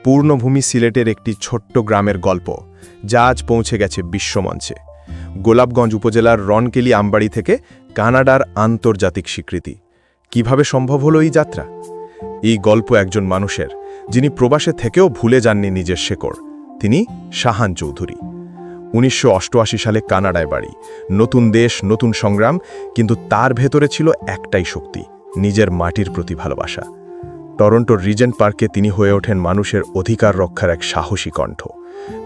পূর্ণভূমি সিলেটের একটি ছোট্ট গ্রামের গল্প যা আজ পৌঁছে গেছে বিশ্বমঞ্চে। গোলাপগঞ্জ উপজেলার রনকেলি আমবাড়ি থেকে কানাডার আন্তর্জাতিক স্বীকৃতি। কিভাবে সম্ভব হলো এই যাত্রা? এই গল্প একজন মানুষের, যিনি প্রবাসে থেকেও ভুলে যাননি নিজের শেকড়। তিনি শাহান চৌধুরী। ১৯৮৮ সালে কানাডায় বাড়ি, নতুন দেশ, নতুন সংগ্রাম, কিন্তু তার ভেতরে ছিল একটাই শক্তি, নিজের মাটির প্রতি ভালোবাসা। টরন্টোর রিজেন্ট পার্কে তিনি হয়ে ওঠেন মানুষের অধিকার রক্ষার এক সাহসী কণ্ঠ।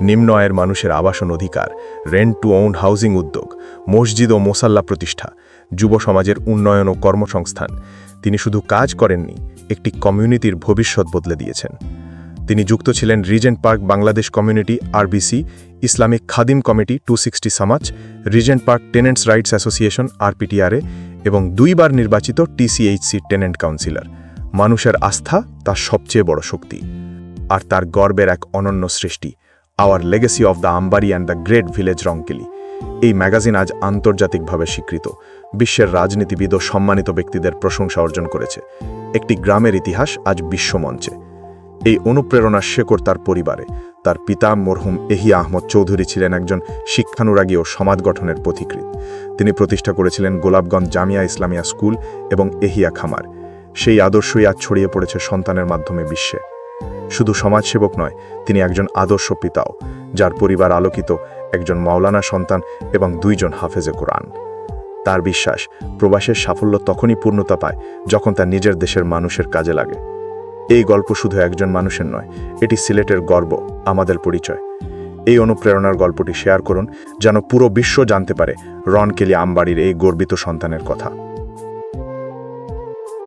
নিম্ন আয়ের মানুষের আবাসন অধিকার, রেন্ট টু ওন হাউজিং উদ্যোগ, মসজিদ ও মোসাল্লা প্রতিষ্ঠা, যুব সমাজের উন্নয়ন ও কর্মসংস্থান। তিনি শুধু কাজ করেননি, একটি কমিউনিটির ভবিষ্যৎ বদলে দিয়েছেন। তিনি যুক্ত ছিলেন Regent Park Bangladesh community RBC, Islamic খাদিম কমিটি 260 সমাজ, Regent Park tenants rights association RPTRA এবং 2 বার নির্বাচিত টিসিএইচসি টেনেন্ট কাউন্সিলর। মানুষের আস্থা তার সবচেয়ে বড় শক্তি, আর তার গর্বের এক অনন্য সৃষ্টি, our legacy of the Ambari and the great village Rongkeli. এই ম্যাগাজিন আজ আন্তর্জাতিকভাবে স্বীকৃত, বিশ্বের রাজনীতিবিদ ও সম্মানিত ব্যক্তিদের প্রশংসা অর্জন করেছে। একটি গ্রামের ইতিহাস আজ বিশ্বমঞ্চে। এই অনুপ্রেরণার শেকড় তার পরিবারে। তার পিতা মরহুম এহিয়া আহমদ চৌধুরী ছিলেন একজন শিক্ষানুরাগী ও সমাজ গঠনের পথিকৃৎ। তিনি প্রতিষ্ঠা করেছিলেন গোলাপগঞ্জ জামিয়া ইসলামিয়া স্কুল এবং এহিয়া খামার। সেই আদর্শই আজ ছড়িয়ে পড়েছে সন্তানের মাধ্যমে বিশ্বে। শুধু সমাজসেবক নয়, তিনি একজন আদর্শ পিতাও, যার পরিবার আলোকিত, একজন মাওলানা সন্তান এবং 2 জন হাফেজে কোরআন। তার বিশ্বাস, প্রবাসের সাফল্য তখনই পূর্ণতা পায় যখন তা নিজের দেশের মানুষের কাজে লাগে। এই গল্প শুধু একজন মানুষের নয়, এটি সিলেটের গর্ব, আমাদের পরিচয়। এই অনুপ্রেরণার গল্পটি শেয়ার করুন, যেন পুরো বিশ্ব জানতে পারে রনকেলি আমবাড়ির এই গর্বিত সন্তানের কথা।